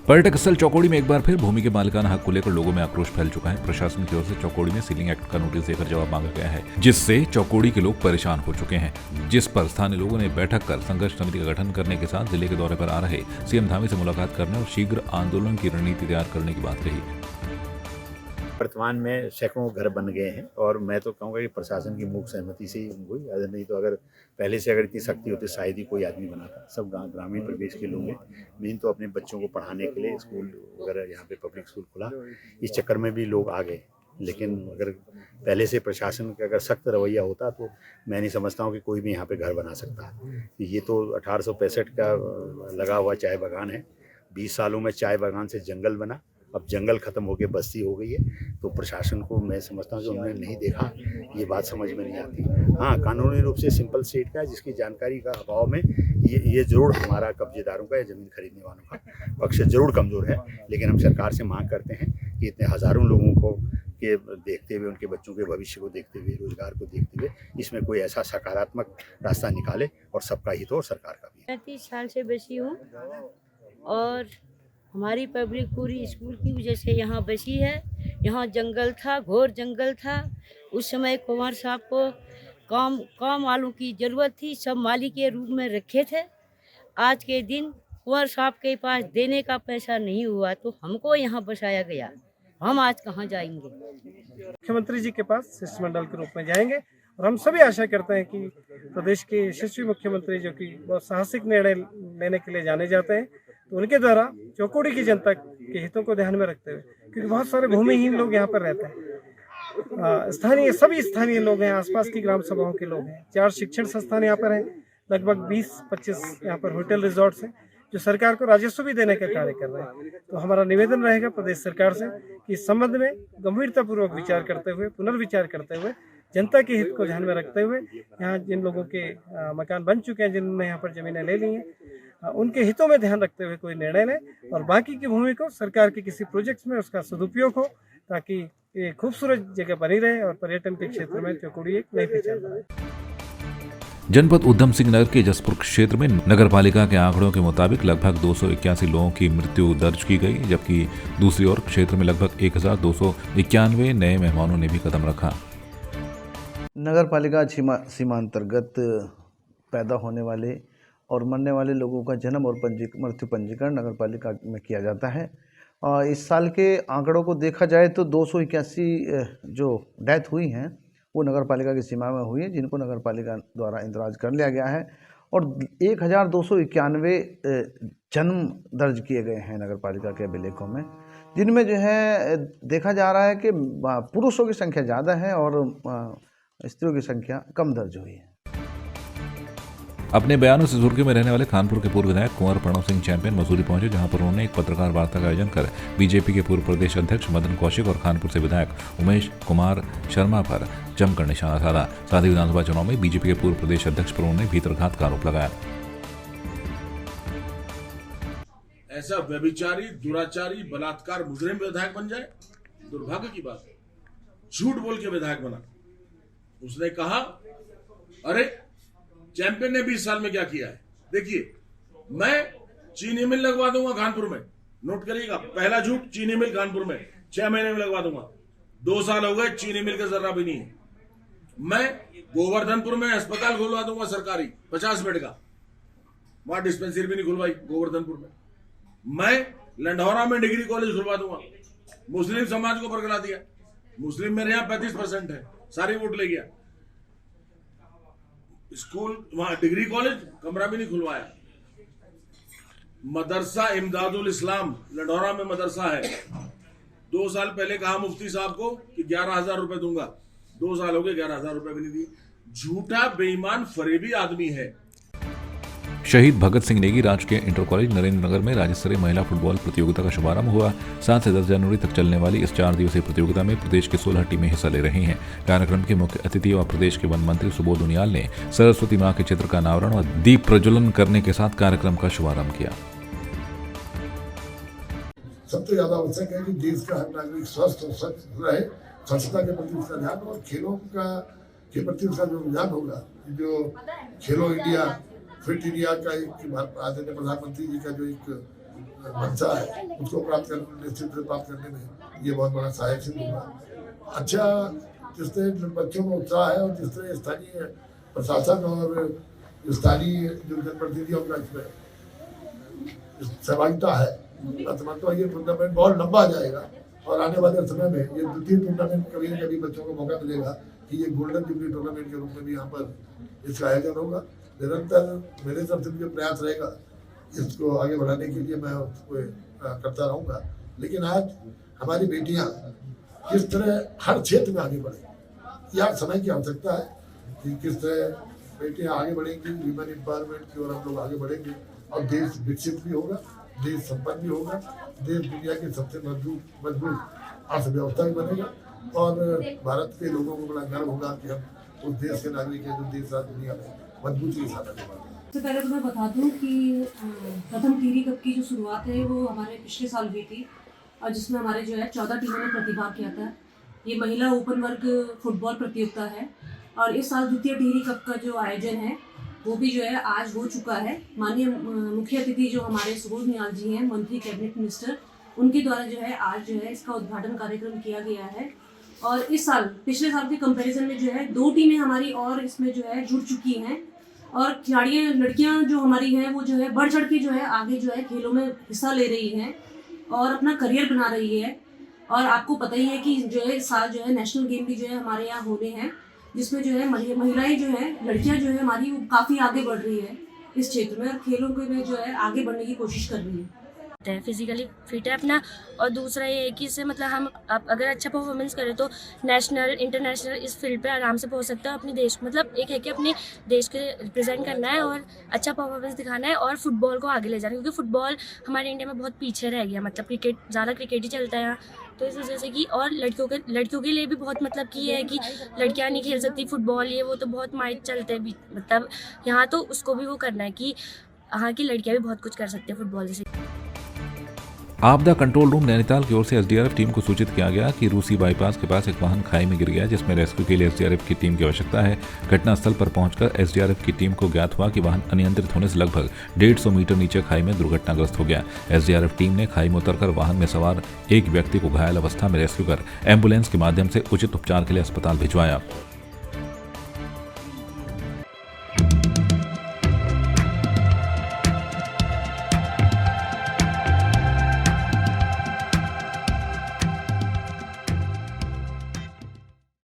पर्यटक स्थल चौकोड़ी में एक बार फिर भूमि के मालिकाना हक को लेकर लोगों में आक्रोश फैल चुका है। प्रशासन की ओर से चौकोड़ी में सीलिंग एक्ट का नोटिस देकर जवाब मांगा गया है, जिससे चौकोड़ी के लोग परेशान हो चुके हैं, जिस पर स्थानीय लोगों ने बैठक कर संघर्ष समिति का गठन करने के साथ जिले के दौरे पर आ रहे सीएम धामी से मुलाकात करने और शीघ्र आंदोलन की रणनीति तैयार करने की बात कही। वर्तमान में सैकड़ों घर बन गए हैं और मैं तो कहूँगा कि प्रशासन की मूक सहमति से ही हुई, नहीं तो अगर पहले से अगर इतनी सख्ती होती शायद ही कोई आदमी बनाता। सब ग्रामीण प्रदेश के लोग हैं, मेन तो अपने बच्चों को पढ़ाने के लिए स्कूल वगैरह यहाँ पे पब्लिक स्कूल खुला, इस चक्कर में भी लोग आ गए। लेकिन अगर पहले से प्रशासन का अगर सख्त रवैया होता तो मैं नहीं समझता हूँ कि कोई भी यहाँ पे घर बना सकता है। ये तो 1865 का लगा हुआ चाय बागान है, 20 सालों में चाय बागान से जंगल बना, अब जंगल खत्म होकर बस्ती हो गई है। तो प्रशासन को मैं समझता हूँ कि उन्होंने नहीं देखा, ये बात समझ में नहीं आती। हाँ, कानूनी रूप से सिंपल स्टेट का है, जिसकी जानकारी का अभाव में ये जरूर हमारा कब्जेदारों का या ज़मीन खरीदने वालों का पक्ष जरूर कमज़ोर है। लेकिन हम सरकार से मांग करते हैं कि इतने हज़ारों लोगों को के देखते हुए, उनके बच्चों के भविष्य को देखते हुए, रोजगार को देखते हुए इसमें कोई ऐसा सकारात्मक रास्ता निकाले और सबका हित हो और सरकार का भी। 30 साल से बसी हूँ और हमारी पब्लिक पूरी स्कूल की वजह से यहाँ बसी है। यहाँ जंगल था, घोर जंगल था। उस समय कुंवर साहब को काम वालों की ज़रूरत थी, सब माली के रूप में रखे थे। आज के दिन कुंवर साहब के पास देने का पैसा नहीं हुआ तो हमको यहाँ बसाया गया। हम आज कहाँ जाएंगे? मुख्यमंत्री जी के पास शिष्टमंडल के रूप में जाएंगे और हम सभी आशा करते हैं कि प्रदेश के यशस्वी मुख्यमंत्री जो कि बहुत साहसिक निर्णय लेने के लिए जाने जाते हैं, तो उनके द्वारा चौकोड़ी की जनता के हितों को ध्यान में रखते हुए, क्योंकि बहुत सारे भूमिहीन लोग यहाँ पर रहते हैं, सभी स्थानीय लोग हैं, आसपास की ग्राम सभाओं के लोग हैं, 4 शिक्षण संस्थान यहाँ पर हैं, लगभग 20-25 यहाँ पर होटल रिजॉर्ट्स हैं जो सरकार को राजस्व भी देने का कार्य कर रहे हैं। तो हमारा निवेदन रहेगा प्रदेश सरकार से कि इस संबंध में गंभीरतापूर्वक विचार करते हुए, पुनर्विचार करते हुए, जनता के हित को ध्यान में रखते हुए, यहाँ जिन लोगों के मकान बन चुके हैं, जिन्होंने यहाँ पर जमीनें ले ली हैं, उनके हितों में ध्यान रखते हुए कोई निर्णय लें और बाकी की भूमि को सरकार के किसी प्रोजेक्ट्स में उसका सदुपयोग हो, ताकि ये खूबसूरत जगह बनी रहे और पर्यटन के क्षेत्र में चौकोड़ी एक नई पहचान बने। जनपद उधम सिंह नगर के जसपुर क्षेत्र में नगर पालिका के आंकड़ों के मुताबिक लगभग 281 लोगों की मृत्यु दर्ज की गई, जबकि दूसरी ओर क्षेत्र में लगभग 1291 नए मेहमानों ने भी कदम रखा। नगर पालिका सीमा अंतर्गत पैदा होने वाले और मरने वाले लोगों का जन्म और मृत्यु पंजीकरण नगर पालिका में किया जाता है। इस साल के आंकड़ों को देखा जाए तो 281 जो डेथ हुई हैं वो नगर पालिका की सीमा में हुई है, जिनको नगर पालिका द्वारा इंदराज कर लिया गया है, और 1291 जन्म दर्ज किए गए हैं नगर पालिका के अभिलेखों में, जिनमें जो है देखा जा रहा है कि पुरुषों की संख्या ज़्यादा है और स्त्रियों की संख्या कम दर्ज हुई है। अपने बयानों से सुर्खियों में रहने वाले खानपुर के पूर्व विधायक कुंवर प्रणव सिंह चैंपियन मसूरी पहुंचे, जहां पर उन्होंने एक पत्रकार वार्ता का आयोजन कर बीजेपी के पूर्व प्रदेश अध्यक्ष मदन कौशिक और खानपुर से विधायक उमेश कुमार शर्मा पर जमकर निशाना साधा। साथ ही विधानसभा चुनाव में बीजेपी के पूर्व प्रदेश अध्यक्ष पर उन्होंने भीतरघात का आरोप लगाया। ऐसा व्यभिचारी, दुराचारी, बलात्कार मुजरिम विधायक बन जाए, दुर्भाग्य की बात है। झूठ बोल के विधायक बना। उसने कहा, अरे चैंपियन ने 20 साल में क्या किया है, देखिए मैं चीनी मिल लगवा दूंगा कानपुर में। नोट करिएगा, पहला झूठ, चीनी मिल कानपुर में 6 महीने में लगवा दूंगा। 2 साल हो गए, चीनी मिल का जर्रा भी नहीं है। मैं गोवर्धनपुर में अस्पताल खुलवा दूंगा सरकारी 50 बेड का, वहां डिस्पेंसरी भी नहीं खुलवाई गोवर्धनपुर में। मैं लंढौरा में डिग्री कॉलेज खुलवा दूंगा, मुस्लिम समाज को बरगला दिया। मुस्लिम मेरे यहाँ 35% है, सारी वोट ले गया। स्कूल, वहां डिग्री कॉलेज, कमरा भी नहीं खुलवाया। मदरसा इमदादुल इस्लाम लंढौरा में मदरसा है, 2 साल पहले कहा मुफ्ती साहब को कि 11,000 रुपए दूंगा, 2 साल हो गए, 11,000 रुपए भी नहीं दिए। झूठा, बेईमान, फरेबी आदमी है। शहीद भगत सिंह नेगी राजकीय इंटर कॉलेज नरेंद्र नगर में राज्य स्तरीय महिला फुटबॉल प्रतियोगिता का शुभारंभ हुआ। 7 से 10 जनवरी तक चलने वाली इस 4 दिवसीय प्रतियोगिता में प्रदेश की 16 टीमें हिस्सा ले रही हैं। कार्यक्रम के मुख्य अतिथि व प्रदेश के वन मंत्री सुबोध उनियाल ने सरस्वती मां के चित्र का अनावरण और दीप प्रज्वलन करने के साथ कार्यक्रम का शुभारंभ किया। सबसे ज्यादा आवश्यक है कि देश का हर नागरिक स्वस्थ और स्वच्छ रहे, स्वच्छता के प्रति उसका ध्यान और खेलों के प्रति उसका जो रुझान होगा, जो खेलो इंडिया, फिट इंडिया का एक आदरणीय प्रधानमंत्री जी का जो एक मंशा है उसको प्राप्त करने निश्चित रूप से प्राप्त करने में ये बहुत बड़ा सहायक सिद्ध होगा। अच्छा, जिस तरह बच्चों में उत्साह है और जिस तरह स्थानीय प्रशासन और स्थानीय जो जनप्रतिनिधियों का इसमें सहभागिता है, मैं समझता हूँ ये टूर्नामेंट बहुत लंबा जाएगा और आने वाले समय में ये द्वितीय टूर्नामेंट कभी न कभी बच्चों को मौका मिलेगा कि ये गोल्डन जुबली टूर्नामेंट के रूप में भी यहाँ पर इसका आयोजन होगा। निरंतर मेरे तरफ से जो प्रयास रहेगा इसको आगे बढ़ाने के लिए मैं उसको करता रहूँगा। लेकिन आज हमारी बेटियाँ किस तरह हर क्षेत्र में आगे बढ़े, यह समय की आवश्यकता है कि किस तरह बेटियाँ आगे बढ़ेंगी, वीमेन एम्पावरमेंट की ओर हम लोग आगे बढ़ेंगे और देश विकसित भी होगा, देश संपन्न भी होगा, देश दुनिया की सबसे मजबूत अर्थव्यवस्था भी बनेगा और भारत के लोगों को बड़ा गर्व होगा कि हम उस देश के नागरिक हैं जो देश आज दुनिया में मजबूती के साथ आगे बढ़ रहे हैं। सबसे पहले तो मैं बता दूं कि प्रथम टीरी कप की जो शुरुआत है वो हमारे पिछले साल हुई थी और जिसमें हमारे जो है 14 टीमों ने प्रतिभाग किया था। ये महिला ओपन वर्ग फुटबॉल प्रतियोगिता है और इस साल द्वितीय टीरी कप का जो आयोजन है वो भी जो है आज हो चुका है। माननीय मुख्य अतिथि जो हमारे सुबोध नियाल जी हैं, मंत्री कैबिनेट मिनिस्टर, उनके द्वारा जो है आज जो है इसका उद्घाटन कार्यक्रम किया गया है। और इस साल पिछले साल के कंपैरिजन में जो है 2 टीमें हमारी और इसमें जो है जुड़ चुकी हैं और खिलाड़ियाँ लड़कियाँ जो हमारी हैं वो जो है बढ़ चढ़ के जो है आगे जो है खेलों में हिस्सा ले रही हैं और अपना करियर बना रही है। और आपको पता ही है कि जो है इस साल जो है नेशनल गेम भी जो है हमारे यहाँ होने हैं, जिसमें जो है महिलाएं जो है, लड़कियाँ जो है हमारी वो काफ़ी आगे बढ़ रही है इस क्षेत्र में और खेलों के में जो है आगे बढ़ने की कोशिश कर रही है। फिजिकली फिट है अपना, और दूसरा ये है कि इससे मतलब हम अगर अच्छा परफॉर्मेंस करें तो नेशनल इंटरनेशनल इस फील्ड पे आराम से पहुंच सकते हैं। अपने देश मतलब एक है कि अपने देश के रिप्रेजेंट करना है और अच्छा परफॉर्मेंस दिखाना है और फुटबॉल को आगे ले जाना है, क्योंकि फुटबॉल हमारे इंडिया में बहुत पीछे रह गया। मतलब ज़्यादा क्रिकेट ही चलता है यहाँ, तो इस वजह से कि और लड़कियों के लिए भी बहुत मतलब कि ये है कि लड़कियाँ नहीं खेल सकती फुटबॉल, ये वो तो बहुत माइट चलते हैं मतलब यहाँ, तो उसको भी वो करना है कि यहाँ की लड़कियाँ भी बहुत कुछ कर सकती हैं फुटबॉल जैसे। आपदा कंट्रोल रूम नैनीताल की ओर से एसडीआरएफ टीम को सूचित किया गया कि रूसी बाईपास के पास एक वाहन खाई में गिर गया, जिसमें रेस्क्यू के लिए एसडीआरएफ की टीम की आवश्यकता है। घटनास्थल पर पहुंचकर एसडीआरएफ की टीम को ज्ञात हुआ कि वाहन अनियंत्रित होने से लगभग 150 मीटर नीचे खाई में दुर्घटनाग्रस्त हो गया। एसडीआरएफ टीम ने खाई में उतरकर वाहन में सवार एक व्यक्ति को घायल अवस्था में रेस्क्यू कर एम्बुलेंस के माध्यम से उचित उपचार के लिए अस्पताल भिजवाया।